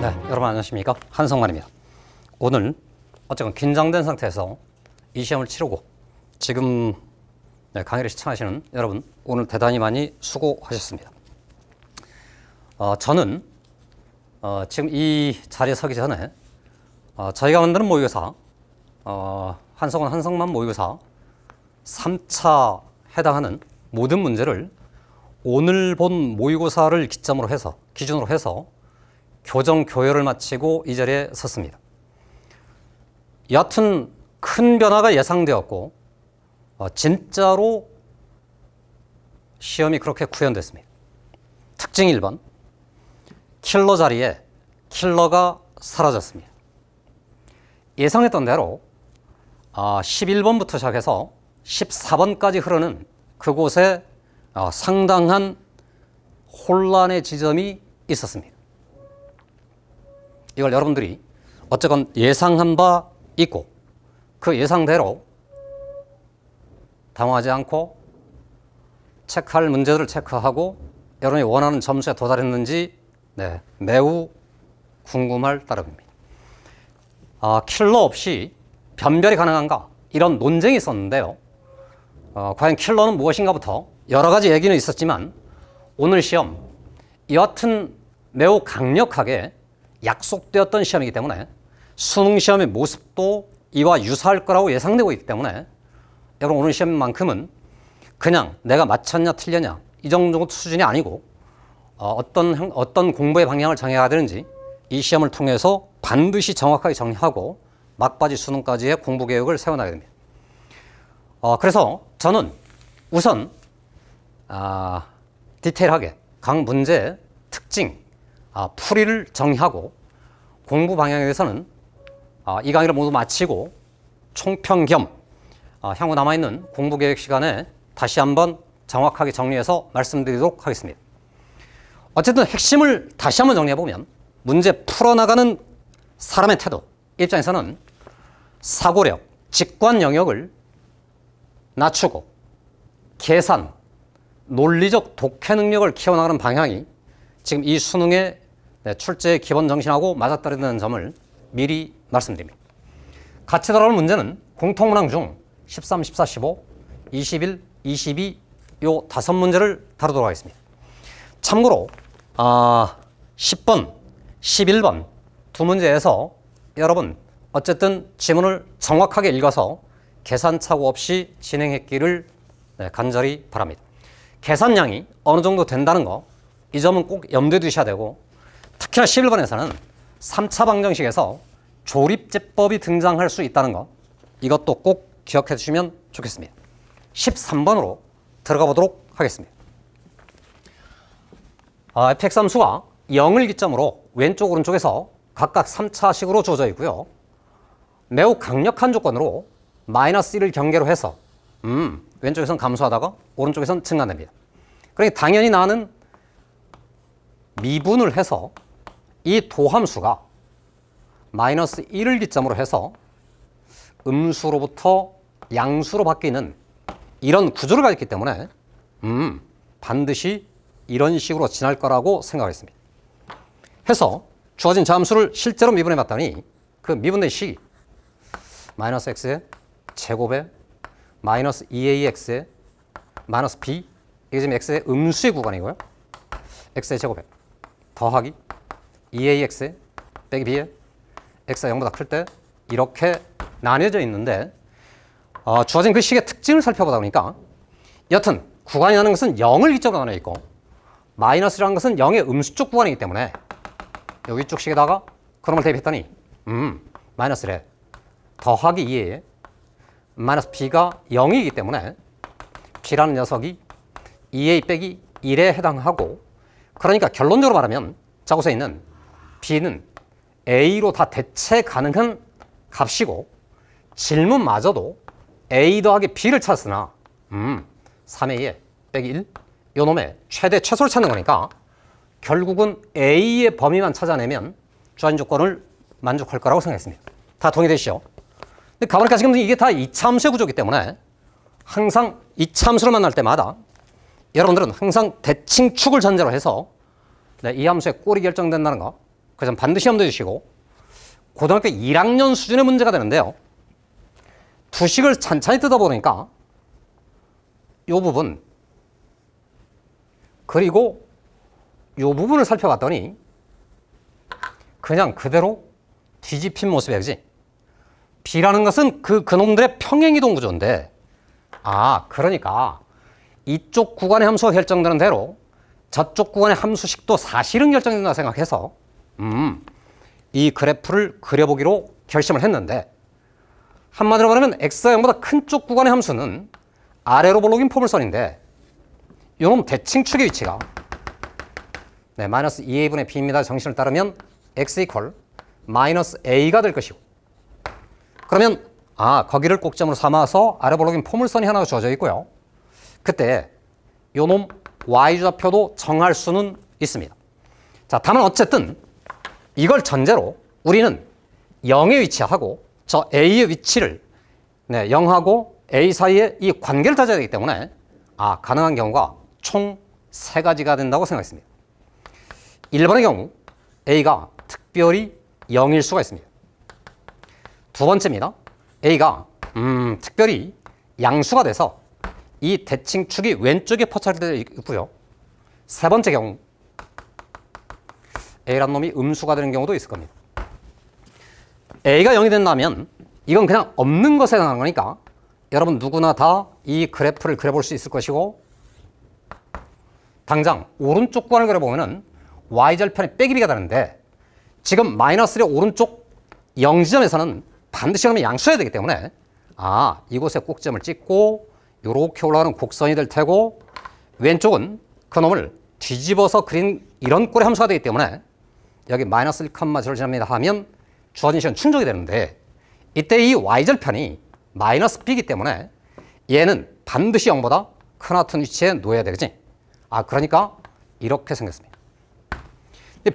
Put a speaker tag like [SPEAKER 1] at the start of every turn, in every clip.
[SPEAKER 1] 네, 여러분 안녕하십니까? 한성만입니다. 오늘 어쨌건 긴장된 상태에서 이 시험을 치르고 지금 강의를 시청하시는 여러분 오늘 대단히 많이 수고하셨습니다. 저는 지금 이 자리에 서기 전에 저희가 만드는 모의고사 한성원 한성만 모의고사 3차 해당하는 모든 문제를 오늘 본 모의고사를 기준으로 해서 교정 교열을 마치고 이 자리에 섰습니다. 여하튼 큰 변화가 예상되었고 진짜로 시험이 그렇게 구현됐습니다. 특징 1번, 킬러 자리에 킬러가 사라졌습니다. 예상했던 대로 11번부터 시작해서 14번까지 흐르는 그곳에 상당한 혼란의 지점이 있었습니다. 이걸 여러분들이 어쨌건 예상한 바 있고 그 예상대로 당황하지 않고 체크할 문제들을 체크하고 여러분이 원하는 점수에 도달했는지 매우 궁금할 따름입니다. 킬러 없이 변별이 가능한가? 이런 논쟁이 있었는데요. 과연 킬러는 무엇인가부터 여러 가지 얘기는 있었지만 오늘 시험 여하튼 매우 강력하게 약속되었던 시험이기 때문에 수능 시험의 모습도 이와 유사할 거라고 예상되고 있기 때문에 여러분 오늘 시험만큼은 그냥 내가 맞췄냐 틀렸냐 이 정도 수준이 아니고 어떤 공부의 방향을 정해야 되는지 이 시험을 통해서 반드시 정확하게 정리하고 막바지 수능까지의 공부 계획을 세워나가야 됩니다. 그래서 저는 우선 디테일하게 각 문제의 특징, 풀이를 정리하고 공부 방향에 대해서는 이 강의를 모두 마치고 총평 겸 향후 남아있는 공부 계획 시간에 다시 한번 정확하게 정리해서 말씀드리도록 하겠습니다. 어쨌든 핵심을 다시 한번 정리해보면 문제 풀어나가는 사람의 태도 입장에서는 사고력, 직관 영역을 낮추고 계산, 논리적 독해 능력을 키워나가는 방향이 지금 이 수능의 출제의 기본 정신하고 맞아떨어지는 점을 미리 말씀드립니다. 같이 다뤄볼 문제는 공통문항 중 13, 14, 15, 21, 22 요 5문제를 다루도록 하겠습니다. 참고로 10번, 11번 두 문제에서 여러분 어쨌든 지문을 정확하게 읽어서 계산착오 없이 진행했기를 간절히 바랍니다. 계산량이 어느 정도 된다는 거 이 점은 꼭 염두에 두셔야 되고 특히나 11번에서는 3차 방정식에서 조립제법이 등장할 수 있다는 거 이것도 꼭 기억해 주시면 좋겠습니다. 13번으로 들어가 보도록 하겠습니다. fx 함수가 0을 기점으로 왼쪽 오른쪽에서 각각 3차식으로 주어져 있고요. 매우 강력한 조건으로 마이너스 1을 경계로 해서 왼쪽에선 감소하다가 오른쪽에선 증가됩니다. 그러니까 당연히 나는 미분을 해서 이 도함수가 마이너스 1을 기점으로 해서 음수로부터 양수로 바뀌는 이런 구조를 가졌기 때문에 반드시 이런 식으로 지날 거라고 생각했습니다. 해서 주어진 자함수를 실제로 미분해 봤더니 그 미분된 식이 마이너스 x의 제곱에 마이너스 2ax의 마이너스 b 이게 지금 x의 음수의 구간이고요. x의 제곱에 더하기 2ax 빼기 b에 x가 0보다 클 때 이렇게 나뉘어져 있는데 주어진 그 식의 특징을 살펴보다 보니까 여튼 구간이라는 것은 0을 기점으로 나뉘어 있고 마이너스라는 것은 0의 음수 쪽 구간이기 때문에 여기 위쪽 식에다가 그런 걸 대입했더니 마이너스래 더하기 2에 마이너스 b가 0이기 때문에 b라는 녀석이 2a 빼기 1에 해당하고 그러니까 결론적으로 말하면 저곳에 있는 b는 a로 다 대체 가능한 값이고 질문마저도 a 더하기 b를 찾았으나 3의 2에 빼기 1 요 놈의 최대 최소를 찾는 거니까 결국은 a의 범위만 찾아내면 주어진 조건을 만족할 거라고 생각했습니다. 다 동의되시죠? 근데 가보니까 지금 이게 다 이차함수의 구조이기 때문에 항상 이차함수를 만날 때마다 여러분들은 항상 대칭축을 전제로 해서 이 함수의 꼴이 결정된다는 거 그 점 반드시 염두해 주시고 고등학교 1학년 수준의 문제가 되는데요. 두식을 찬찬히 뜯어보니까 이 부분 그리고 이 부분을 살펴봤더니 그냥 그대로 뒤집힌 모습이야, 그지? B라는 것은 그놈들의 평행이동 구조인데, 그러니까 이쪽 구간의 함수가 결정되는 대로 저쪽 구간의 함수식도 사실은 결정된다 생각해서 이 그래프를 그려보기로 결심을 했는데, 한마디로 말하면 x가 0보다 큰 쪽 구간의 함수는 아래로 볼록인 포물선인데 이놈 대칭축의 위치가 마이너스 2a분의 b입니다. 정신을 따르면 x 이퀄 마이너스 a가 될 것이고, 그러면 거기를 꼭점으로 삼아서 아래 볼록인 포물선이 하나 주어져 있고요. 그때 요놈 y좌표도 정할 수는 있습니다. 자, 다만 어쨌든 이걸 전제로 우리는 0에 위치하고 저 a의 위치를 0하고 a 사이에 이 관계를 따져야 되기 때문에 가능한 경우가 총 3가지가 된다고 생각했습니다. 1번의 경우 a가 특별히 0일 수가 있습니다. 두 번째입니다. a가 특별히 양수가 돼서 이 대칭축이 왼쪽에 포착되어 있고요. 세 번째 경우 a란 놈이 음수가 되는 경우도 있을 겁니다. a가 0이 된다면 이건 그냥 없는 것에 해당하는 거니까 여러분 누구나 다 이 그래프를 그려볼 수 있을 것이고, 당장 오른쪽 구간을 그려보면 y절편이 빼기 b가 되는데 지금 마이너스의 오른쪽 0지점에서는 반드시 그러면 양수해야 되기 때문에 이곳에 꼭점을 찍고 이렇게 올라가는 곡선이 될 테고, 왼쪽은 그놈을 뒤집어서 그린 이런 꼴의 함수가 되기 때문에 여기 마이너스 1,0를 지납니다 하면 주어진 식은 충족이 되는데, 이때 이 y절편이 마이너스 b이기 때문에 얘는 반드시 0보다 큰 같은 위치에 놓여야 되겠지. 그러니까 이렇게 생겼습니다.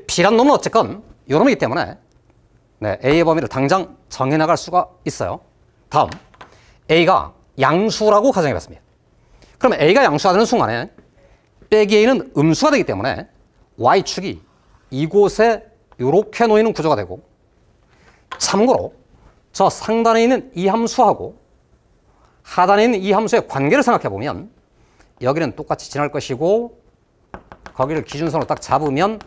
[SPEAKER 1] b란 놈은 어쨌건 이놈이기 때문에 a의 범위를 당장 정해나갈 수가 있어요. 다음 a가 양수라고 가정해봤습니다. 그럼 a가 양수가 되는 순간에 빼기 a는 음수가 되기 때문에 y축이 이곳에 이렇게 놓이는 구조가 되고, 참고로 저 상단에 있는 이 함수하고 하단에 있는 이 함수의 관계를 생각해 보면 여기는 똑같이 지날 것이고, 거기를 기준선으로 딱 잡으면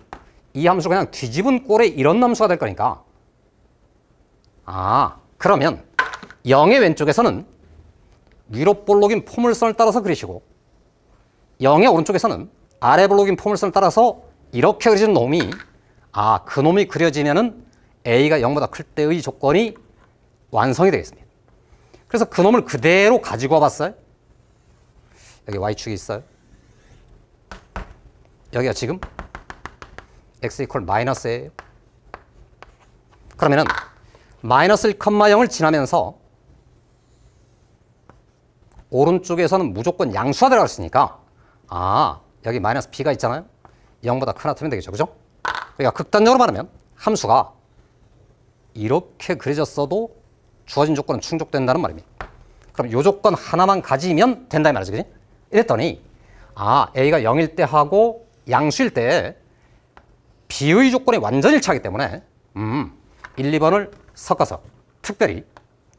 [SPEAKER 1] 이 함수가 그냥 뒤집은 꼴의 이런 함수가 될 거니까, 그러면 0의 왼쪽에서는 위로 볼록인 포물선을 따라서 그리시고 0의 오른쪽에서는 아래 볼록인 포물선을 따라서 이렇게 그려진 놈이 그 놈이 그려지면은 a가 0보다 클 때의 조건이 완성이 되겠습니다. 그래서 그 놈을 그대로 가지고 와봤어요. 여기 y축이 있어요. 여기가 지금 x 이퀄 마이너스예요. 그러면은 마이너스 1,0을 지나면서 오른쪽에서는 무조건 양수가 들어갔으니까 여기 마이너스 b가 있잖아요. 0보다 큰 하트면 되겠죠. 그죠? 그러니까 극단적으로 말하면 함수가 이렇게 그려졌어도 주어진 조건은 충족된다는 말입니다. 그럼 이 조건 하나만 가지면 된다 이 말이지. 그지? 이랬더니 a가 0일 때 하고 양수일 때 b의 조건이 완전히 일치하기 때문에 1, 2번을 섞어서 특별히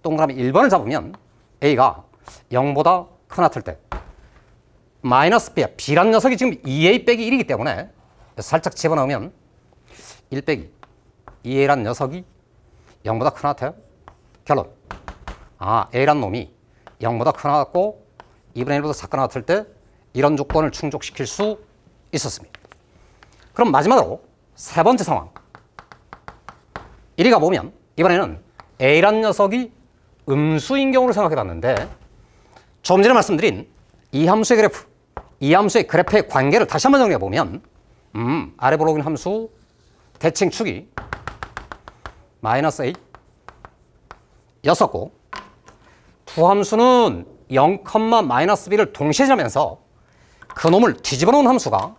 [SPEAKER 1] 동그라미 1번을 잡으면 a가 0보다 큰 하트일 때 마이너스 b란 녀석이 지금 2a 빼기 1이기 때문에 살짝 집어넣으면 1 빼기 2a란 녀석이 0보다 큰 하트예요. 결론. a란 놈이 0보다 큰 하트고 2분의 1보다 작은 하트일 때 이런 조건을 충족시킬 수 있었습니다. 그럼 마지막으로 세 번째 상황. 이리 가보면 이번에는 a란 녀석이 음수인 경우를 생각해 봤는데, 조금 전에 말씀드린 이 함수의 그래프, 이 함수의 그래프의 관계를 다시 한번 정리해 보면 아래 볼록인 함수 대칭축이 마이너스 a 였었고, 두 함수는 0, 마이너스 b를 동시에 지나면서 그 놈을 뒤집어 놓은 함수가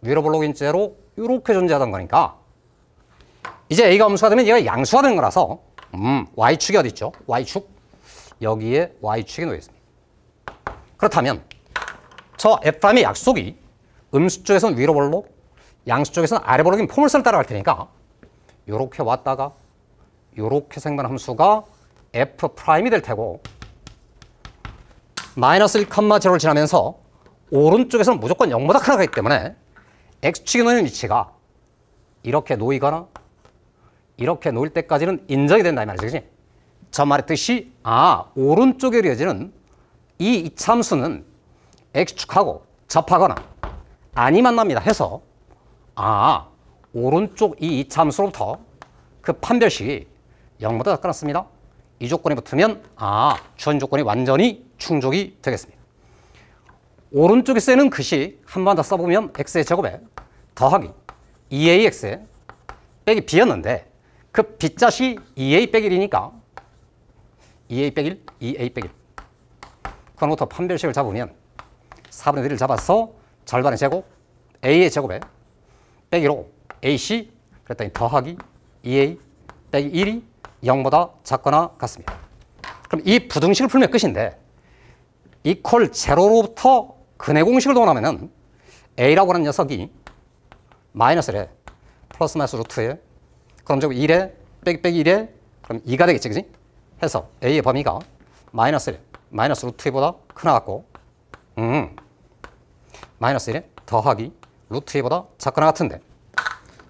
[SPEAKER 1] 위로 볼록인째로 이렇게 존재하던 거니까 이제 a가 음수가 되면 얘가 양수가 되는 거라서 y축이 어디 있죠? y축. 여기에 y축이 놓여 있습니다. 그렇다면 저 f'의 약속이 음수 쪽에서는 위로 볼록, 양수 쪽에서는 아래 번호인 포물선을 따라갈 테니까 요렇게 왔다가 요렇게 생긴 함수가 F'이 될 테고 마이너스 1,0를 지나면서 오른쪽에서는 무조건 0보다 크게 가기 때문에 X축에 놓이는 위치가 이렇게 놓이거나 이렇게 놓일 때까지는 인정이 된다 이 말이지, 그치? 저 말했듯이 오른쪽에 그려지는 이 이차함수는 X축하고 접하거나 아니 만납니다 해서 오른쪽 이 이차함수로부터 그 판별식이 0보다 작거나 같습니다. 이 조건이 붙으면 주어진 조건이 완전히 충족이 되겠습니다. 오른쪽에 쓰이는 글씨 한 번 더 써보면 x의 제곱에 더하기 2ax 빼기 b였는데 그 b자식 2a 빼기 1이니까 2a 빼기 1, 2a 빼기 1. 그로부터 판별식을 잡으면 4분의 1을 잡아서 절반의 제곱 a의 제곱에 빼기로 ac 그랬더니 더하기 2a 빼기 1이 0보다 작거나 같습니다. 그럼 이 부등식을 풀면 끝인데 이퀄 제로로부터 근의 공식을 동원하면은 a라고 하는 녀석이 마이너스래 플러스 마이너스 루트에 그럼 저거 1에 빼기 1에 그럼 2가 되겠지, 그지? 해서 a의 범위가 마이너스 루트 2보다 크나 같고 마이너스 1에 더하기 루트 2보다 작거나 같은데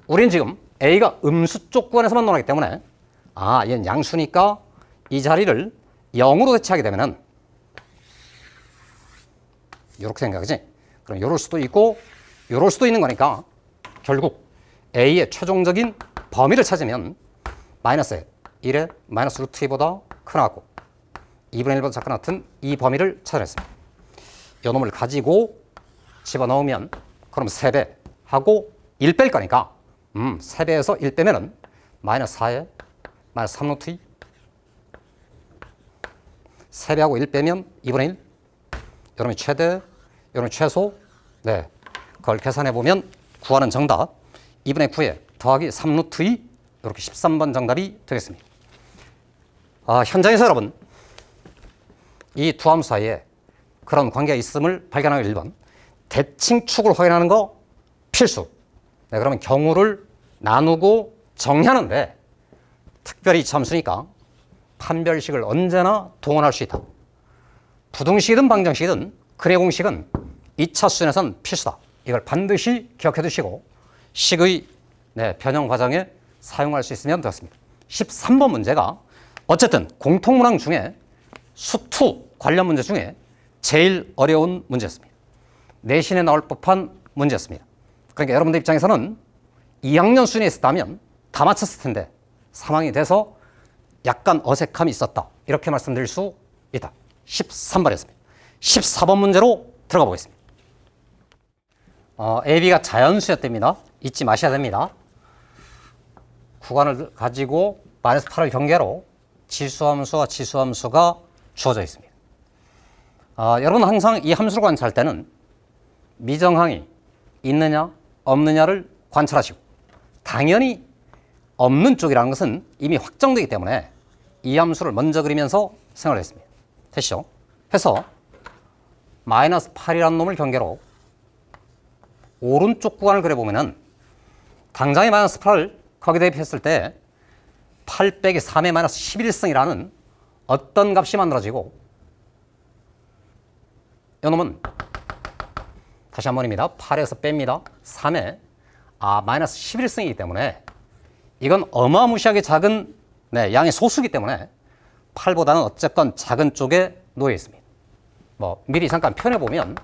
[SPEAKER 1] 우린 지금 a가 음수 쪽 구간에서만 논하기 때문에 얘는 양수니까 이 자리를 0으로 대체하게 되면은 이렇게 생각하지? 그럼 요럴 수도 있고 요럴 수도 있는 거니까 결국 a의 최종적인 범위를 찾으면 마이너스 1에 마이너스 루트 2보다 크나 같고 2분의 1보다 작거나 같은 이 범위를 찾아냈습니다. 이 놈을 가지고 집어넣으면 그럼 3배 하고 1 뺄 거니까 3배에서 1 빼면은 마이너스 4에 마이너스 3 루트 2 3배하고 1 빼면 2분의 1 요놈이 최대 요놈이 최소 그걸 계산해보면 구하는 정답 2분의 9에 더하기 3 루트 2 이렇게 13번 정답이 되겠습니다. 현장에서 여러분 이 두 함수 사이에 그런 관계가 있음을 발견하기 1번 대칭축을 확인하는 거 필수. 그러면 경우를 나누고 정리하는데 특별히 이 함수니까 판별식을 언제나 동원할 수 있다. 부등식이든 방정식이든 근의 공식은 2차 수준에선 필수다. 이걸 반드시 기억해 두시고 식의 변형 과정에 사용할 수 있으면 되겠습니다. 13번 문제가 어쨌든 공통문항 중에 수투 관련 문제 중에 제일 어려운 문제였습니다. 내신에 나올 법한 문제였습니다. 그러니까 여러분들 입장에서는 2학년 수준에 있었다면 다 맞췄을 텐데 3학년이 돼서 약간 어색함이 있었다. 이렇게 말씀드릴 수 있다. 13번이었습니다. 14번 문제로 들어가 보겠습니다. AB가 자연수였답니다. 잊지 마셔야 됩니다. 구간을 가지고 마이너스 8을 경계로 지수함수와 지수함수가 주어져 있습니다. 여러분 항상 이 함수를 관찰할 때는 미정항이 있느냐 없느냐를 관찰하시고 당연히 없는 쪽이라는 것은 이미 확정되기 때문에 이 함수를 먼저 그리면서 생각을 했습니다. 됐죠? 해서 마이너스 8이라는 놈을 경계로 오른쪽 구간을 그려보면은 당장의 마이너스 8을 거기에 대입했을 때 8 빼기 3의 마이너스 11승이라는 어떤 값이 만들어지고 이 놈은 다시 한 번입니다. 8에서 뺍니다. 3에 마이너스 11승이기 때문에 이건 어마무시하게 작은 양의 소수이기 때문에 8보다는 어쨌건 작은 쪽에 놓여 있습니다. 미리 잠깐 표현해보면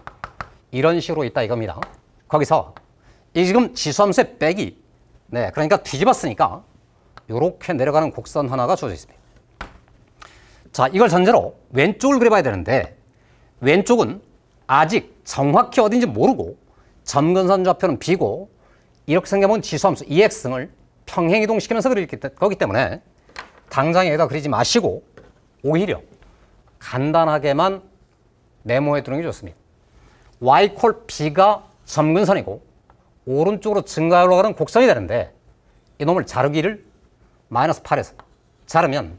[SPEAKER 1] 이런 식으로 있다 이겁니다. 거기서 이 지금 지수함수의 빼기 그러니까 뒤집었으니까 이렇게 내려가는 곡선 하나가 주어져 있습니다. 자, 이걸 전제로 왼쪽을 그려봐야 되는데 왼쪽은 아직 정확히 어딘지 모르고 점근선 좌표는 B고 이렇게 생각하면 지수함수 EX을 평행이동시키면서 그릴 거기 때문에 당장 여기다 그리지 마시고 오히려 간단하게만 메모해 두는 게 좋습니다. Y 콜 B가 점근선이고 오른쪽으로 증가하여 올라가는 곡선이 되는데 이놈을 자르기를 마이너스 8에서 자르면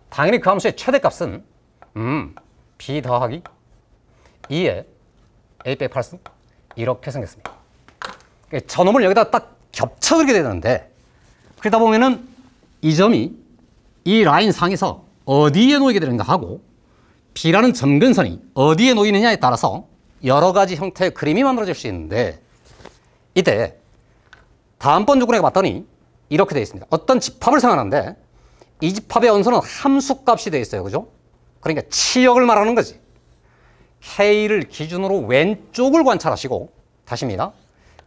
[SPEAKER 1] 당연히 그 함수의 최대값은 B 더하기 2에 A 빼기 8승 이렇게 생겼습니다. 저놈을 여기다 딱 겹쳐 그리게 되는데, 그러다 보면은 이 점이 이 라인 상에서 어디에 놓이게 되는가 하고 B라는 점근선이 어디에 놓이느냐에 따라서 여러 가지 형태의 그림이 만들어질 수 있는데, 이때 다음번 조건에 봤더니 이렇게 되어 있습니다. 어떤 집합을 생각하는데 이 집합의 원소는 함수값이 되어 있어요. 그죠? 그러니까 치역을 말하는 거지. K를 기준으로 왼쪽을 관찰하시고, 다시입니다.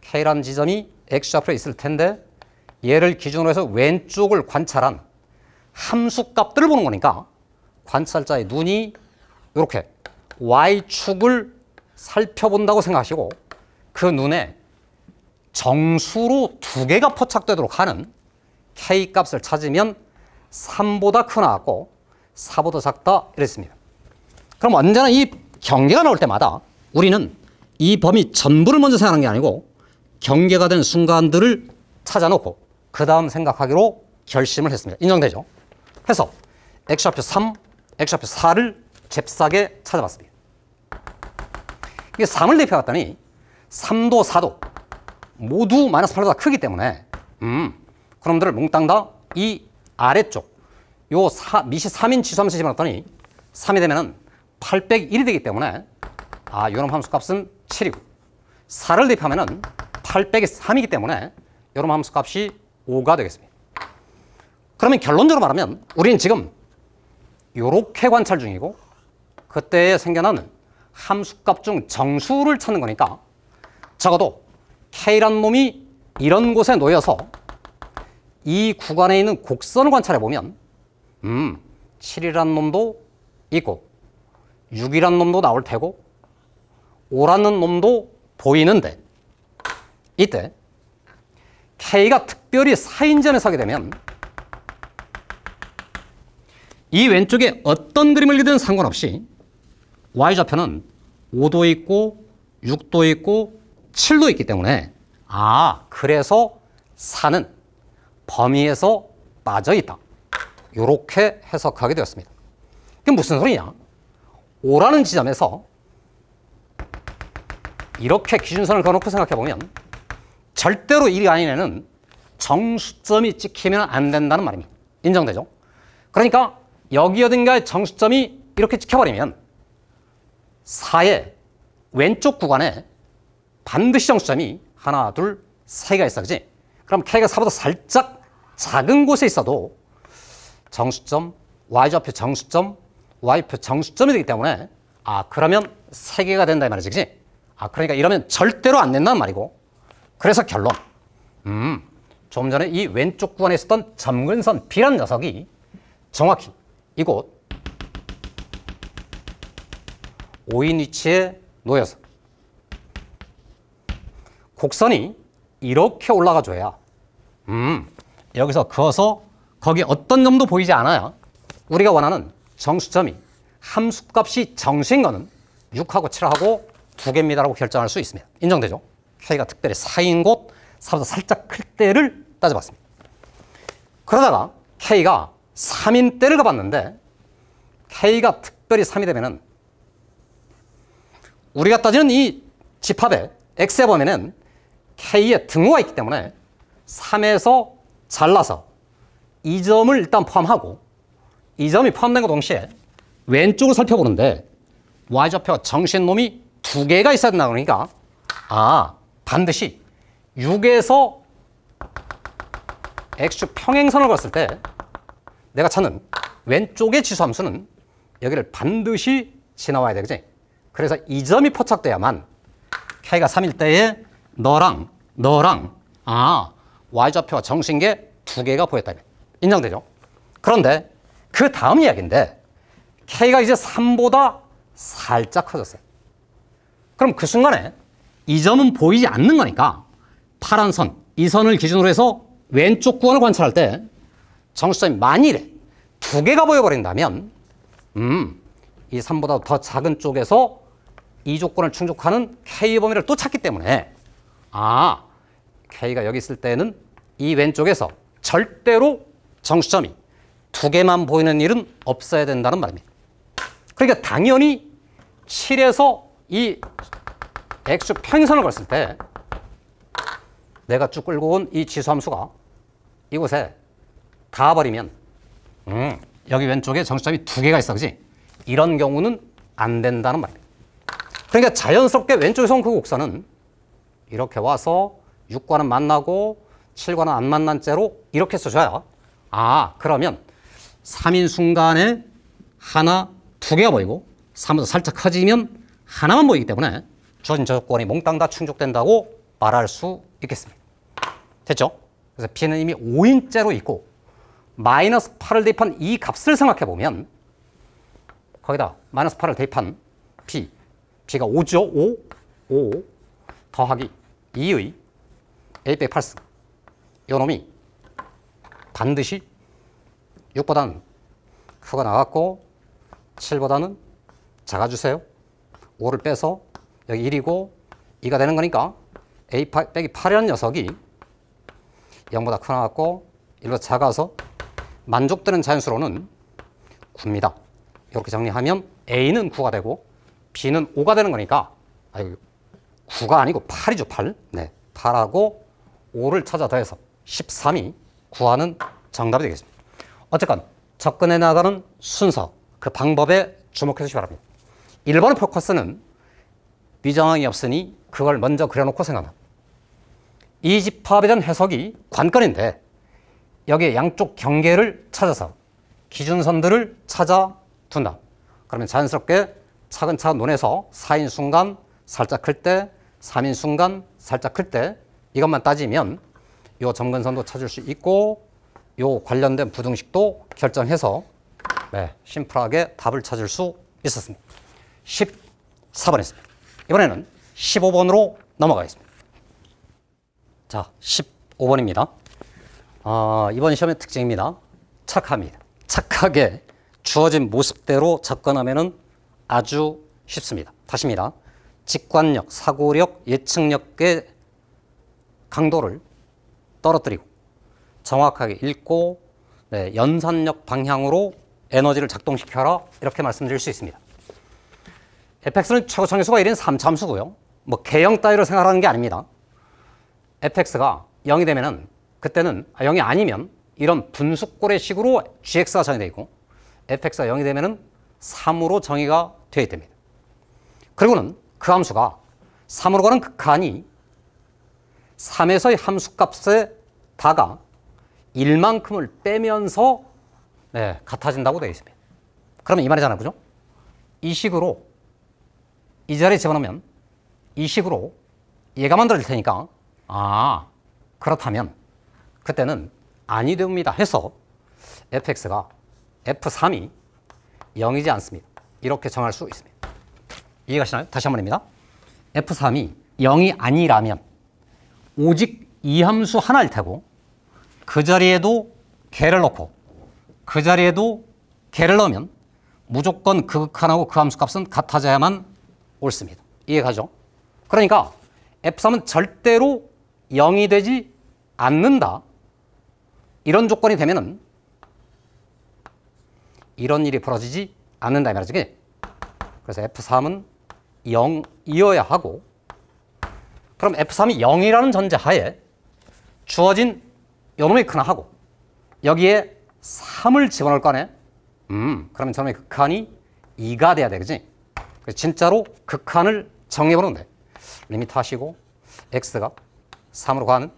[SPEAKER 1] K라는 지점이 X좌표에 있을 텐데 얘를 기준으로 해서 왼쪽을 관찰한 함수값들을 보는 거니까 관찰자의 눈이 이렇게 Y축을 살펴본다고 생각하시고 그 눈에 정수로 두 개가 포착되도록 하는 K값을 찾으면 3보다 크나 같고 4보다 작다 이랬습니다. 그럼 언제나 이 경계가 나올 때마다 우리는 이 범위 전부를 먼저 생각하는 게 아니고 경계가 된 순간들을 찾아놓고 그 다음 생각하기로 결심을 했습니다. 인정되죠? 해서 X좌표 3, X좌표 4를 잽싸게 찾아봤습니다. 이게 3을 대표해봤더니 3도 4도 모두 마이너스 8보다 크기 때문에 그놈들을 몽땅 다 이 아래쪽 요 미시 3인 지수함수 집어넣었더니 3이 되면은 8 빼기 1이 되기 때문에 요놈 함수값은 7이고 4를 대표하면은 8 빼기 3이기 때문에 요놈 함수값이 5가 되겠습니다. 그러면 결론적으로 말하면 우리는 지금 요렇게 관찰 중이고 그때에 생겨나는 함수값 중 정수를 찾는 거니까 적어도 K라는 놈이 이런 곳에 놓여서 이 구간에 있는 곡선을 관찰해 보면 7이라는 놈도 있고 6이라는 놈도 나올 테고 5라는 놈도 보이는데, 이때 K가 특별히 4인전에 서게 되면 이 왼쪽에 어떤 그림을 그리든 상관없이 Y좌표는 5도 있고 6도 있고 7도 있기 때문에 그래서 4는 범위에서 빠져 있다. 이렇게 해석하게 되었습니다. 그게 무슨 소리냐? 5라는 지점에서 이렇게 기준선을 그어놓고 생각해보면 절대로 이 라인에는 정수점이 찍히면 안 된다는 말입니다. 인정되죠? 그러니까 여기 어딘가에 정수점이 이렇게 찍혀버리면 4의 왼쪽 구간에 반드시 정수점이 하나, 둘, 3개가 있어. 그지? 그럼 K가 4보다 살짝 작은 곳에 있어도 정수점, Y좌표 정수점, Y표 정수점이 되기 때문에 그러면 3개가 된다 이 말이지. 그지? 그러니까 이러면 절대로 안 된다는 말이고, 그래서 결론. 좀 전에 이 왼쪽 구간에 있었던 점근선 B라는 녀석이 정확히 이곳 5인 위치에 놓여서 곡선이 이렇게 올라가 줘야 여기서 그어서 거기 어떤 점도 보이지 않아야 우리가 원하는 정수점이 함수값이 정수인 거는 6하고 7하고 2개입니다라고 결정할 수 있습니다. 인정되죠? K가 특별히 4인 곳, 4보다 살짝 클 때를 따져봤습니다. 그러다가 K가 3인 때를 가봤는데 K가 특별히 3이 되면은 우리가 따지는 이 집합의 X의 범위는 K의 등호가 있기 때문에 3에서 잘라서 이 점을 일단 포함하고 이 점이 포함된 것 동시에 왼쪽을 살펴보는데 Y좌표가 정신 놈이 2개가 있어야 된다 그러니까 반드시 6에서 X축 평행선을 그었을 때 내가 찾는 왼쪽의 지수함수는 여기를 반드시 지나와야 되겠지. 그래서 이 점이 포착돼야만 K가 3일 때에 너랑 Y좌표가 정신 게 2개가 보였다. 인정되죠? 그런데 그 다음 이야기인데 K가 이제 3보다 살짝 커졌어요. 그럼 그 순간에 이 점은 보이지 않는 거니까 파란 선, 이 선을 기준으로 해서 왼쪽 구간을 관찰할 때 정수점이 만일에 2개가 보여버린다면 이 3보다 더 작은 쪽에서 이 조건을 충족하는 K 범위를 또 찾기 때문에 K가 여기 있을 때는 이 왼쪽에서 절대로 정수점이 2개만 보이는 일은 없어야 된다는 말입니다. 그러니까 당연히 7에서 이 X축 평행선을 걸었을 때 내가 쭉 끌고 온 이 지수함수가 이곳에 닿아버리면 여기 왼쪽에 정수점이 두 개가 있어, 그지? 이런 경우는 안 된다는 말입니다. 그러니까 자연스럽게 왼쪽에서 온 그 곡선은 이렇게 와서 6과는 만나고 7과는 안 만난 채로 이렇게 써줘야 그러면 3인 순간에 하나, 두 개가 보이고 3보다 살짝 커지면 하나만 보이기 때문에 주어진 조건이 몽땅 다 충족된다고 말할 수 있겠습니다. 됐죠? 그래서 B는 이미 5인째로 있고 마이너스 8을 대입한 이 값을 생각해 보면 거기다 마이너스 8을 대입한 B, B가 5죠? 5 더하기 2의 A 빼기 8승 요 놈이 반드시 6보다는 크가 나갔고 7보다는 작아주세요. 5를 빼서 여기 1이고 2가 되는 거니까 A 빼기 8이라는 녀석이 0보다 크가 나갔고 1보다 작아서 만족되는 자연수로는 9입니다. 이렇게 정리하면 A는 9가 되고 B는 5가 되는 거니까 9가 아니고 8이죠. 8. 네, 8하고 5를 찾아 더해서 13이 구하는 정답이 되겠습니다. 어쨌건 접근해 나가는 순서, 그 방법에 주목해 주시기 바랍니다. 1번의 포커스는 비정항이 없으니 그걸 먼저 그려놓고 생각합니다. 이 집합에 대한 해석이 관건인데 여기에 양쪽 경계를 찾아서 기준선들을 찾아둔다. 그러면 자연스럽게 차근차근 논해서 4인 순간 살짝 클 때, 3인 순간 살짝 클 때 이것만 따지면 요 점근선도 찾을 수 있고 요 관련된 부등식도 결정해서 심플하게 답을 찾을 수 있었습니다. 14번이었습니다. 이번에는 15번으로 넘어가겠습니다. 자, 15번입니다. 이번 시험의 특징입니다. 착합니다. 착하게 주어진 모습대로 접근하면 아주 쉽습니다. 다시입니다. 직관력, 사고력, 예측력의 강도를 떨어뜨리고 정확하게 읽고 연산력 방향으로 에너지를 작동시켜라 이렇게 말씀드릴 수 있습니다. fx는 최고 청계수가 1인 3참수고요. 뭐 개형 따위로 생각하는 게 아닙니다. fx가 0이 되면은 그때는 0이 아니면 이런 분수꼴의 식으로 gx가 정의되어 있고 fx가 0이 되면은 3으로 정의가 되어 있답니다. 그리고는 그 함수가 3으로 가는 극한이 3에서의 함수값에 다가 1만큼을 빼면서 같아진다고 되어 있습니다. 그러면 이 말이잖아요. 그죠? 이 식으로 이 자리에 집어넣으면 이 식으로 얘가 만들어질 테니까 그렇다면 그때는 아니 됩니다 해서 fx가 f3이 0이지 않습니다. 이렇게 정할 수 있습니다. 이해가시나요? 다시 한 번입니다. f3이 0이 아니라면 오직 이 함수 하나일 테고 그 자리에도 개를 넣고 그 자리에도 개를 넣으면 무조건 그 극한하고 그 함수 값은 같아져야만 옳습니다. 이해가죠? 그러니까 f3은 절대로 0이 되지 않는다. 이런 조건이 되면은 이런 일이 벌어지지 않는다 이 말이죠. 그래서 f3은 0이어야 하고 그럼 f3이 0이라는 전제하에 주어진 요놈의 극한하고 여기에 3을 집어넣을 거 아니에요? 그러면 저놈의 극한이 2가 돼야 돼. 그지? 그래서 진짜로 극한을 정해보는데 리미트 하시고 x가 3으로 가는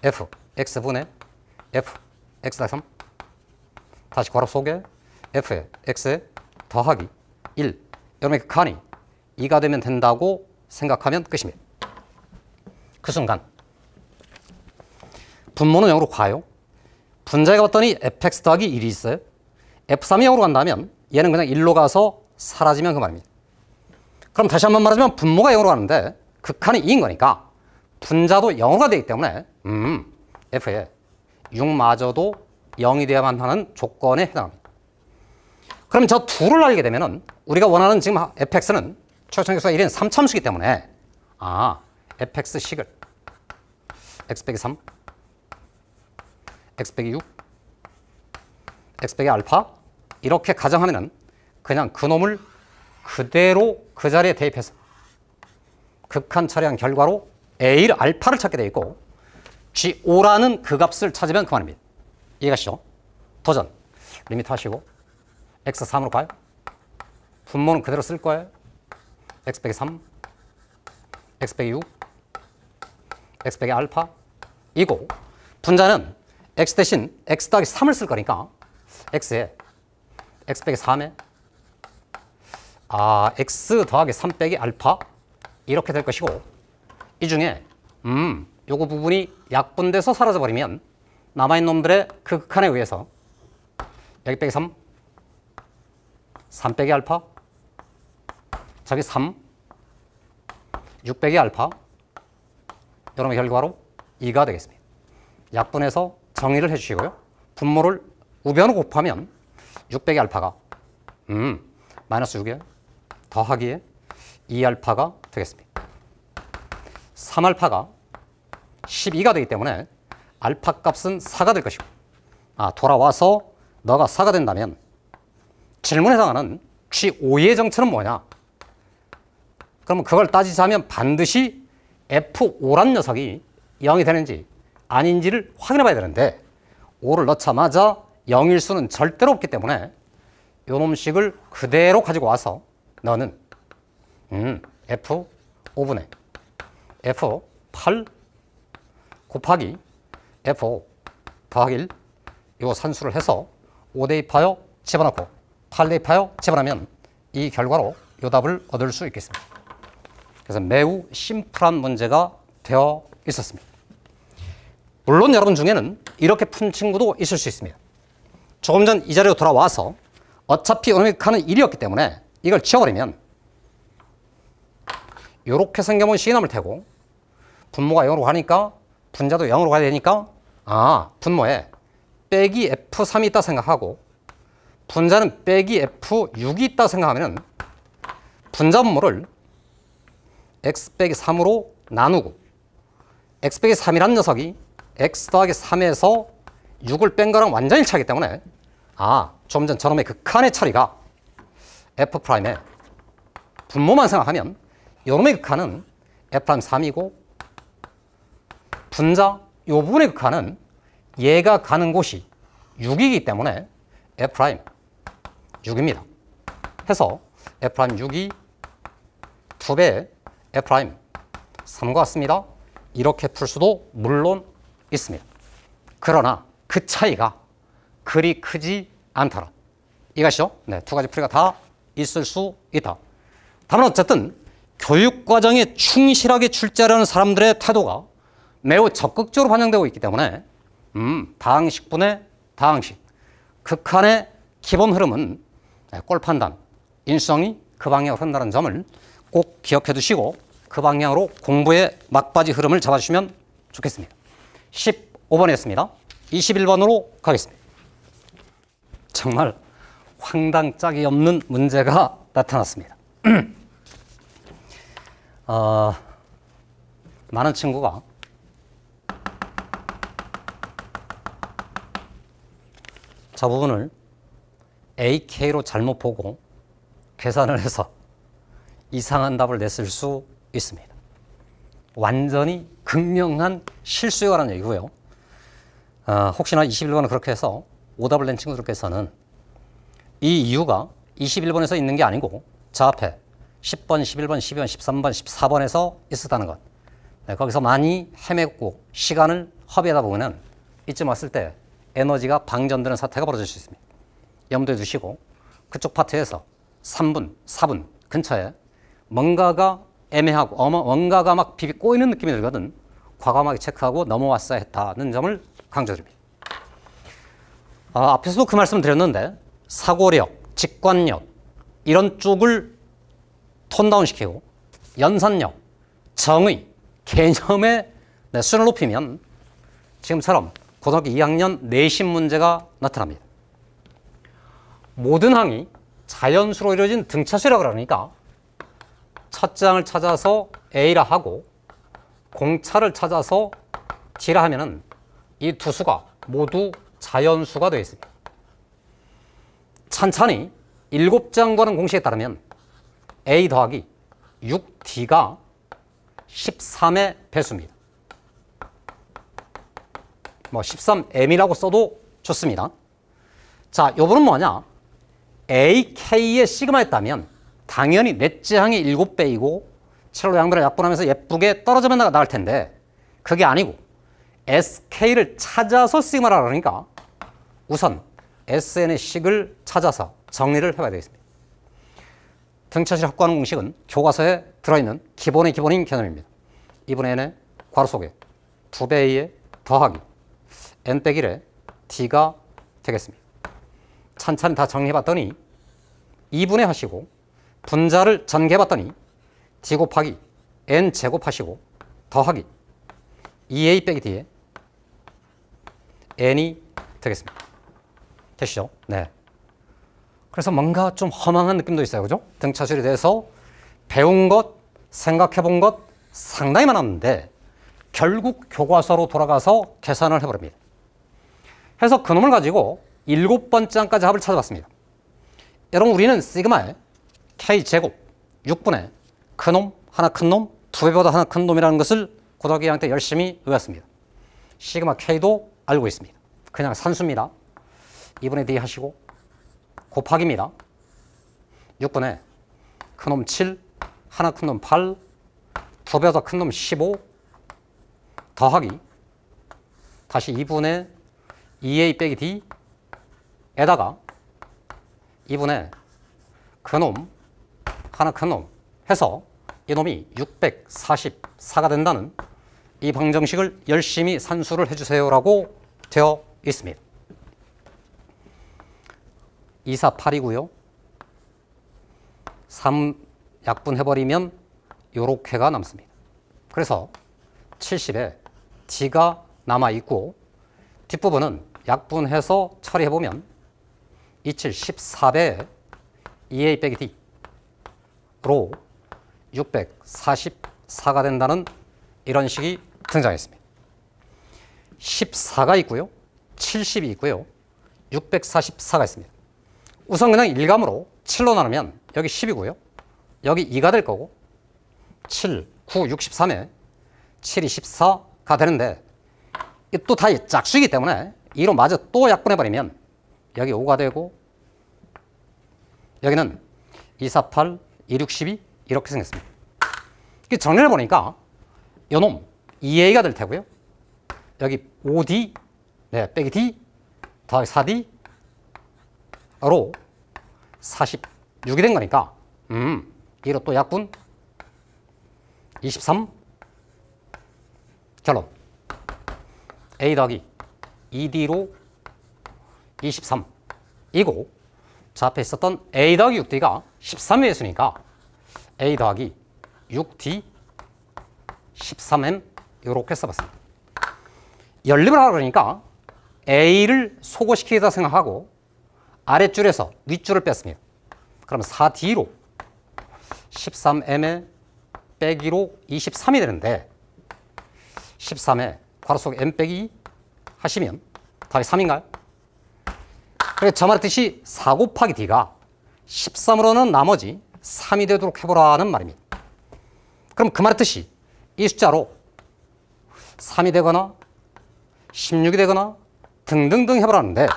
[SPEAKER 1] f x분의 f x-3 다시 괄호 속에 f에 x에 더하기 1 여러분의 극한이 2가 되면 된다고 생각하면 끝입니다. 그 순간 분모는 0으로 가요. 분자가 봤더니 fx 더하기 1이 있어요. f3이 0으로 간다면 얘는 그냥 1로 가서 사라지면 그 말입니다. 그럼 다시 한번 말하자면 분모가 0으로 가는데 극한이 2인 거니까 분자도 0으로 되기 때문에 f에 6마저도 0이 돼야만 하는 조건에 해당합니다. 그럼 저 둘을 알게 되면은 우리가 원하는 지금 fx는 최고청계수가 1인 3참수이기 때문에 fx식을 x 빼기 3 x 빼기 6 x 빼기 알파 이렇게 가정하면은 그냥 그 놈을 그대로 그 자리에 대입해서 극한 처리한 결과로 A를 알파를 찾게 되어 있고 G5라는 그 값을 찾으면 그만입니다. 이해가시죠? 도전. 리미트 하시고 x 3으로 가요. 분모는 그대로 쓸 거예요. x 빼기 3, x 빼기 6, x 빼기 알파 이고 분자는 x 대신 x 더하기 3을 쓸 거니까 x에 x 빼기 3에 x 더하기 3 빼기 알파 이렇게 될 것이고 이 중에 요거 부분이 약분돼서 사라져버리면 남아있는 놈들의 그 극한에 의해서 여기 빼기 3, 3 빼기 알파, 저기 3, 6 빼기 알파 여러분의 결과로 2가 되겠습니다. 약분해서 정의를 해주시고요. 분모를 우변으로 곱하면 6 빼기 알파가 마이너스 6에 더하기에 2알파가 되겠습니다. 3알파가 12가 되기 때문에 알파 값은 4가 될 것이고 돌아와서 너가 4가 된다면 질문에 해당하는 G5의 정체는 뭐냐? 그러면 그걸 따지자면 반드시 F5란 녀석이 0이 되는지 아닌지를 확인해 봐야 되는데 5를 넣자마자 0일 수는 절대로 없기 때문에 이 놈식을 그대로 가지고 와서 너는 F5분의 F8 곱하기 F5 더하기 1 이 산수를 해서 5 대입하여 집어넣고 8 대입하여 집어넣으면 이 결과로 이 답을 얻을 수 있겠습니다. 그래서 매우 심플한 문제가 되어 있었습니다. 물론 여러분 중에는 이렇게 푼 친구도 있을 수 있습니다. 조금 전 이 자리로 돌아와서 어차피 오노미카는 1이었기 때문에 이걸 지워버리면 이렇게 생겨본 식이 남을 테고 분모가 0으로 가니까 분자도 0으로 가야 되니까 분모에 빼기 F3이 있다 생각하고 분자는 빼기 F6이 있다 생각하면 분자 분모를 x 빼기 3으로 나누고 x 빼기 3이라는 녀석이 x 더하기 3에서 6을 뺀 거랑 완전히 차기 때문에 좀 전 저놈의 극한의 처리가 F'의 분모만 생각하면 요놈의 극한은 F'3이고 분자 요 부분의 극한은 얘가 가는 곳이 6이기 때문에 F'6입니다. 해서 F'6이 2배의 F'3과 같습니다. 이렇게 풀 수도 물론 있습니다. 그러나 그 차이가 그리 크지 않더라. 이것이죠. 네, 두 가지 풀이가 다 있을 수 있다. 다만 어쨌든 교육과정에 충실하게 출제하려는 사람들의 태도가 매우 적극적으로 반영되고 있기 때문에 다항식분의 다항식 극한의 기본 흐름은 꼴 판단, 인수정이 그 방향으로 흐른다는 점을 꼭 기억해 두시고 그 방향으로 공부의 막바지 흐름을 잡아주시면 좋겠습니다. 15번이었습니다. 21번으로 가겠습니다. 정말 황당짝이 없는 문제가 나타났습니다. 많은 친구가 저 부분을 AK로 잘못 보고 계산을 해서 이상한 답을 냈을 수 있습니다. 완전히 극명한 실수요라는 얘기고요. 혹시나 21번은 그렇게 해서 오답을 낸 친구들께서는 이 이유가 21번에서 있는 게 아니고 저 앞에 10번, 11번, 12번, 13번, 14번에서 있었다는 것. 네, 거기서 많이 헤매고 시간을 허비하다 보면 이쯤 왔을 때 에너지가 방전되는 사태가 벌어질 수 있습니다. 염두에 두시고 그쪽 파트에서 3분, 4분 근처에 뭔가가 애매하고 뭔가가 막 비비 꼬이는 느낌이 들거든 과감하게 체크하고 넘어왔어야 했다는 점을 강조드립니다. 앞에서도 그 말씀을 드렸는데 사고력, 직관력 이런 쪽을 톤다운 시키고 연산력, 정의, 개념의 수준을 높이면 지금처럼 고등학교 2학년 내신 문제가 나타납니다. 모든 항이 자연수로 이루어진 등차수라고 그러니까 첫 장을 찾아서 A라 하고 공차를 찾아서 D라 하면은 이 두 수가 모두 자연수가 되어 있습니다. 찬찬히 7장과는 공식에 따르면 A 더하기 6D가 13의 배수입니다. 뭐 13m이라고 써도 좋습니다. 자, 요번은 뭐냐? AK의 시그마였다면 당연히 넷제항이 7배이고 7로 양변을 약분하면서 예쁘게 떨어지면 나갈 텐데 그게 아니고 SK를 찾아서 시그마라 그러니까 우선 SN의 식을 찾아서 정리를 해봐야 되겠습니다. 등차실 확보하는 공식은 교과서에 들어있는 기본의 기본인 개념입니다. 2분의 n의 괄호 속에 2배의 더하기 n 빼기 1의 d가 되겠습니다. 찬찬히 다 정리해봤더니 2분의 하시고 분자를 전개해봤더니 d 곱하기 n 제곱하시고 더하기 2a 빼기 d에 n이 되겠습니다. 되시죠? 네. 그래서 뭔가 좀 허망한 느낌도 있어요. 그죠? 등차실에 대해서 배운 것, 생각해 본 것 상당히 많았는데 결국 교과서로 돌아가서 계산을 해버립니다. 해서 그놈을 가지고 7번째 항까지 합을 찾아봤습니다. 여러분 우리는 시그마에 K제곱 6분의 큰놈, 하나 큰놈, 2배보다 하나 큰 놈이라는 것을 고등학교 2학년 때 열심히 외웠습니다. 시그마 K도 알고 있습니다. 그냥 산수입니다. 2분의 D 하시고 곱하기입니다. 6분의 큰놈 7, 하나 큰놈 8, 2배보다 큰놈 15 더하기 다시 2분의 2a 빼기 d 에다가 2분의 큰놈 하나 큰놈 해서 이놈이 644가 된다는 이 방정식을 열심히 산수를 해주세요라고 되어 있습니다. 248이고요. 3 약분해버리면 요렇게가 남습니다. 그래서 70에 d가 남아있고 뒷부분은 약분해서 처리해보면 27 14배에 2a 빼기 d로 644가 된다는 이런 식이 등장했습니다. 14가 있고요. 70이 있고요. 644가 있습니다. 우선 그냥 일감으로 7로 나누면 여기 10이고요. 여기 2가 될 거고 7, 9, 63에 7이 14가 되는데 또 다 짝수이기 때문에 2로 마저 또 약분해버리면 여기 5가 되고 여기는 248, 262 이렇게 생겼습니다. 정리를 해보니까 요놈 2a가 될 테고요. 여기 5d 네, 빼기 d 더하기 4d로 46이 된 거니까 2로 또 약분 23 결론 a 더하기 2d로 23이고 저 앞에 있었던 a 더하기 6d가 13의 수니까 a 더하기 6d 13m 이렇게 써봤습니다. 연립을 하라 그러니까 a를 소거시키다 생각하고 아랫줄에서 윗줄을 뺐습니다. 그럼 4d로 13m에 빼기로 23이 되는데 13에 괄호 속에 m 빼기 2 하시면 더하기 3인가요? 그래서 저 말했듯이 4 곱하기 d가 13으로는 나머지 3이 되도록 해보라는 말입니다. 그럼 그 말했듯이 이 숫자로 3이 되거나 16이 되거나 등등등 해보라는데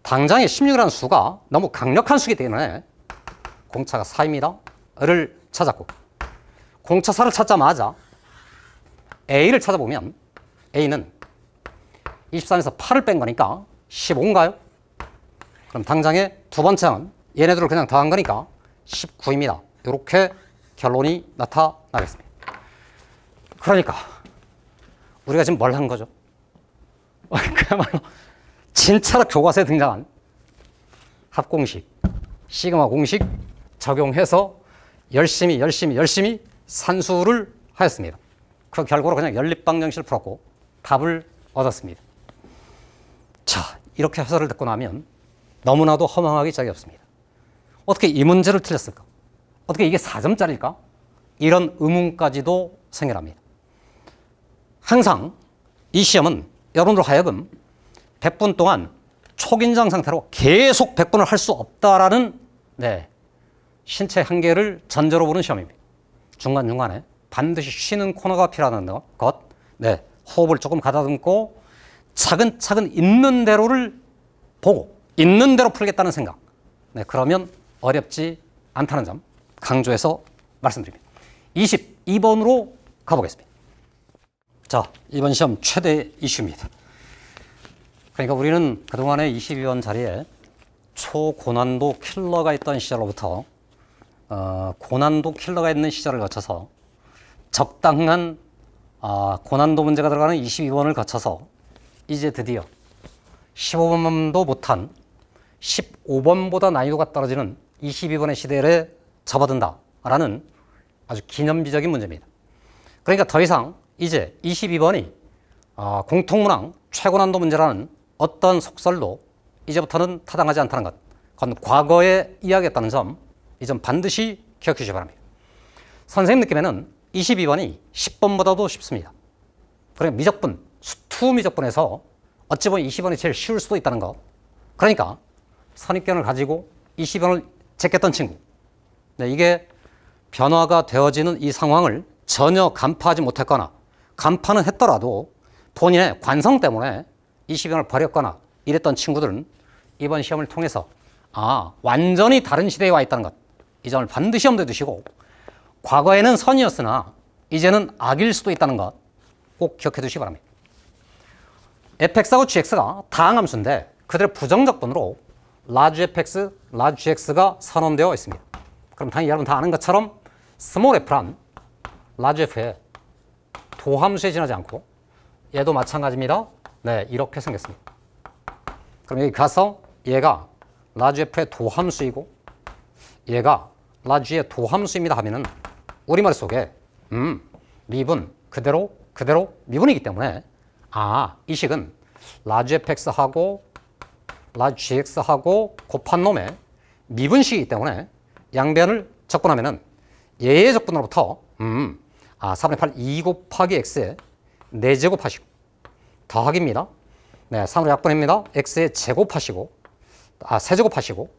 [SPEAKER 1] 당장에 16이라는 수가 너무 강력한 수이기 때문에 공차가 4입니다. 를 찾았고 공차 4를 찾자마자 A를 찾아보면 A는 23에서 8을 뺀 거니까 15인가요? 그럼 당장에 두 번째 항은 얘네들을 그냥 더한 거니까 19입니다. 이렇게 결론이 나타나겠습니다. 그러니까 우리가 지금 뭘 한 거죠? 그야말로 진짜로 교과서에 등장한 합공식, 시그마 공식 적용해서 열심히 산수를 하였습니다. 그 결과로 그냥 연립방정식을 풀었고 답을 얻었습니다. 자, 이렇게 해설을 듣고 나면 너무나도 허망하기 짝이 없습니다. 어떻게 이 문제를 틀렸을까? 어떻게 이게 4점짜리일까? 이런 의문까지도 생겨납니다. 항상 이 시험은 여러분들 하여금 100분 동안 초긴장 상태로 계속 100분을 할 수 없다라는 신체 한계를 전제로 보는 시험입니다. 중간중간에 반드시 쉬는 코너가 필요하다는 것. 네, 호흡을 조금 가다듬고 차근차근 있는 대로를 보고 있는 대로 풀겠다는 생각. 네, 그러면 어렵지 않다는 점 강조해서 말씀드립니다. 22번으로 가보겠습니다. 자, 이번 시험 최대 이슈입니다. 그러니까 우리는 그동안의 22번 자리에 초고난도 킬러가 있던 시절로부터 고난도 킬러가 있는 시절을 거쳐서 적당한 고난도 문제가 들어가는 22번을 거쳐서 이제 드디어 15번도 못한 15번보다 난이도가 떨어지는 22번의 시대에 접어든다라는 아주 기념비적인 문제입니다. 그러니까 더 이상 이제 22번이 공통문항 최고난도 문제라는 어떤 속설도 이제부터는 타당하지 않다는 것. 그건 과거에 이야기했다는 점, 이 점 반드시 기억해 주시기 바랍니다. 선생님 느낌에는 22번이 10번보다도 쉽습니다. 그러니까 미적분, 수투 미적분에서 어찌 보면 20번이 제일 쉬울 수도 있다는 것. 그러니까 선입견을 가지고 20번을 제꼈던 친구. 네, 이게 변화가 되어지는 이 상황을 전혀 간파하지 못했거나 간파는 했더라도 본인의 관성 때문에 20번을 버렸거나 이랬던 친구들은 이번 시험을 통해서 완전히 다른 시대에 와 있다는 것. 이 점을 반드시 염두에 두시고 과거에는 선이었으나 이제는 악일 수도 있다는 것 꼭 기억해 두시기 바랍니다. fx하고 gx가 다항함수인데 그들의 부정적분으로 large fx, large gx가 선언되어 있습니다. 그럼 당연히 여러분 다 아는 것처럼 small f란 large f의 도함수에 지나지 않고 얘도 마찬가지입니다. 네, 이렇게 생겼습니다. 그럼 여기 가서 얘가 large f의 도함수이고 얘가 large의 도함수입니다 하면은 우리 머릿속에 미분 그대로 미분이기 때문에 이 식은 large fx하고 large gx하고 곱한 놈의 미분식이기 때문에 양변을 적분하면은 얘의 적분으로부터 4분의 8 2 곱하기 x의 4제곱 하시고 더하기입니다. 네, 3으로 약분입니다. x의 제곱하시고 세제곱하시고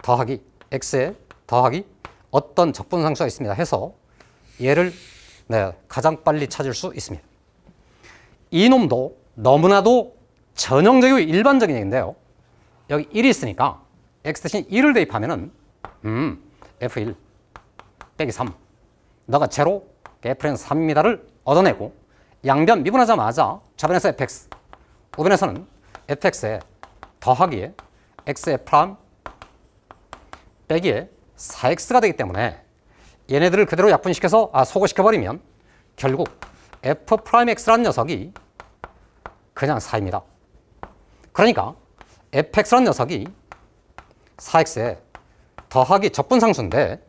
[SPEAKER 1] 더하기 x의 더하기 어떤 적분상수가 있습니다 해서 얘를 가장 빨리 찾을 수 있습니다. 이 놈도 너무나도 전형적이고 일반적인 얘기인데요. 여기 1이 있으니까 x 대신 1을 대입하면은 f1 빼기 3 너가 제로 f는 3입니다를 얻어내고 양변 미분하자마자 좌변에서 fx 우변에서는 fx에 더하기에 x의 프라임 빼기에 4x가 되기 때문에 얘네들을 그대로 약분시켜서 소거시켜버리면 결국 f'x라는 녀석이 그냥 4입니다. 그러니까 fx라는 녀석이 4x에 더하기 적분상수인데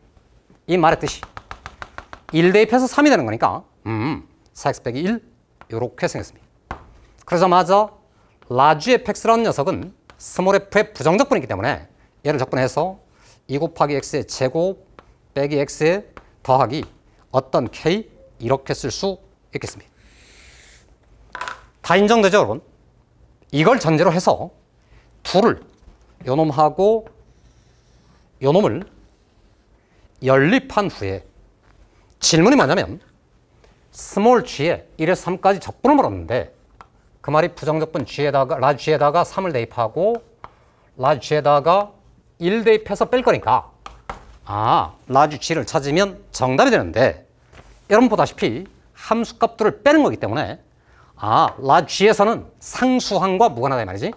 [SPEAKER 1] 이 말의 뜻이 1 대입해서 3이 되는 거니까 4x 빼기 1 이렇게 생겼습니다. 그러자마자 large fx라는 녀석은 small f의 부정적분이기 때문에 얘를 적분해서 2 곱하기 x의 제곱 빼기 x의 더하기 어떤 k 이렇게 쓸 수 있겠습니다. 다 인정되죠, 여러분? 이걸 전제로 해서 둘을 요놈하고 요놈을 연립한 후에 질문이 뭐냐면 스몰 g에 1에서 3까지 적분을 물었는데 그 말이 부정적분 g에다가 large g에다가 3을 대입하고 large g에다가 1 대입해서 뺄 거니까 large g를 찾으면 정답이 되는데 여러분 보다시피 함수값들을 빼는 거기 때문에 large g에서는 상수항과 무관하다 이 말이지.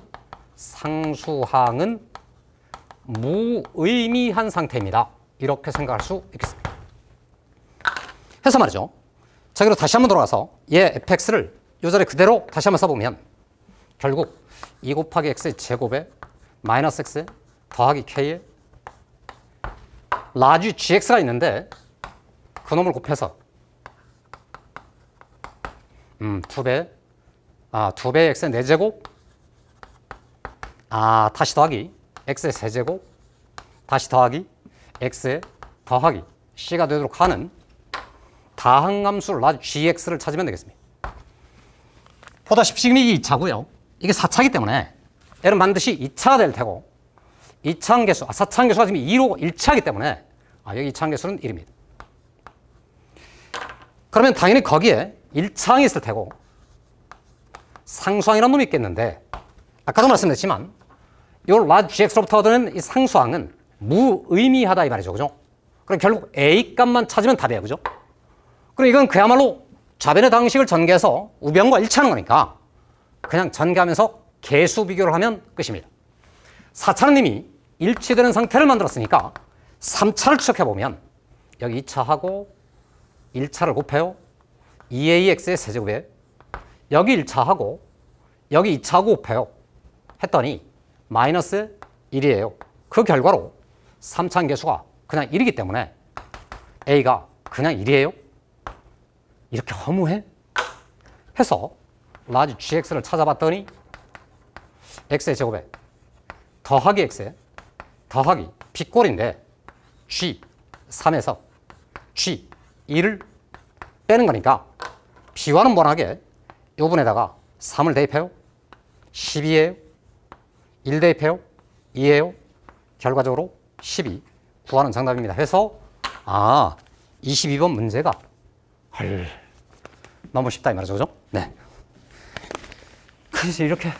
[SPEAKER 1] 상수항은 무의미한 상태입니다. 이렇게 생각할 수 있겠습니다. 해서 말이죠. 자, 그리고 다시 한번 돌아가서 얘 fx를 이 자리 그대로 다시 한번 써보면 결국 2 곱하기 x의 제곱에 마이너스 x 더하기 k에 large gx가 있는데 그 놈을 곱해서 2배 x의 4제곱 다시 더하기 x의 세제곱 다시 더하기 x의 더하기 c가 되도록 하는 다항함수 large gx를 찾으면 되겠습니다. 보다시피 지금 이게 2차고요. 이게 4차이기 때문에 얘는 반드시 2차가 될 테고 2차 항계수, 4차 항계수가 지금 2로 1차이기 때문에 여기 2차 항계수는 1입니다. 그러면 당연히 거기에 1차항이 있을 테고 상수항이라는 놈이 있겠는데 아까도 말씀드렸지만 이 large gx로부터 얻는 이 상수항은 무의미하다 이 말이죠. 그죠? 그럼 결국 a 값만 찾으면 답이에요. 그죠? 그럼 이건 그야말로 좌변의 방식을 전개해서 우변과 일치하는 거니까 그냥 전개하면서 개수 비교를 하면 끝입니다. 4차는 이미 일치되는 상태를 만들었으니까 3차를 추적해보면 여기 2차하고 1차를 곱해요. 2ax의 세제곱에 여기 1차하고 여기 2차하고 곱해요. 했더니 마이너스 1이에요. 그 결과로 3차항 개수가 그냥 1이기 때문에 a가 그냥 1이에요. 이렇게 허무해? 해서 large gx를 찾아봤더니 x의 제곱에 더하기 x에 더하기 b꼴인데 g 3에서 g 2를 빼는 거니까 b와는 무관하게 요분에다가 3을 대입해요. 12예요. 1 대입해요. 2예요. 결과적으로 12 구하는 정답입니다. 해서 22번 문제가 너무 쉽다 이 말이죠. 그죠? 네. 그래서 이렇게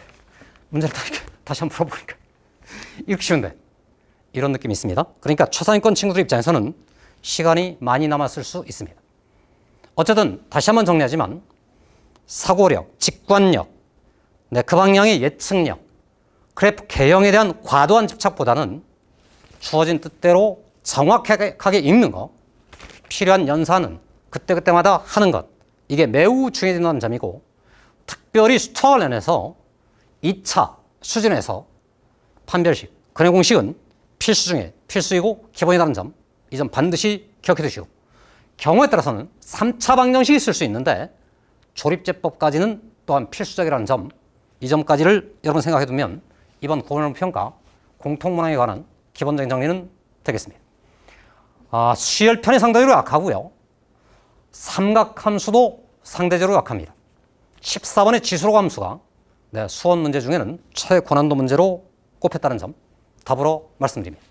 [SPEAKER 1] 문제를 다시 한번 풀어보니까 이렇게 쉬운데 이런 느낌이 있습니다. 그러니까 최상위권 친구들 입장에서는 시간이 많이 남았을 수 있습니다. 어쨌든 다시 한번 정리하지만 사고력, 직관력, 그 방향의 예측력, 그래프 개형에 대한 과도한 집착보다는 주어진 뜻대로 정확하게 읽는 거, 필요한 연산은 그때그때마다 하는 것, 이게 매우 중요하다는 점이고 특별히 수학 관련해서 2차 수준에서 판별식, 근해 공식은 필수 중에 필수이고 기본이라는 점, 이 점 반드시 기억해 두시고 경우에 따라서는 3차 방정식이 있을 수 있는데 조립제법까지는 또한 필수적이라는 점, 이 점까지를 여러분 생각해 두면 이번 고난평가 공통문항에 관한 기본적인 정리는 되겠습니다. 수열편이 상대적으로 약하고요. 삼각함수도 상대적으로 약합니다. 14번의 지수로 함수가 수원 문제 중에는 최고난도 문제로 꼽혔다는 점 더불어 말씀드립니다.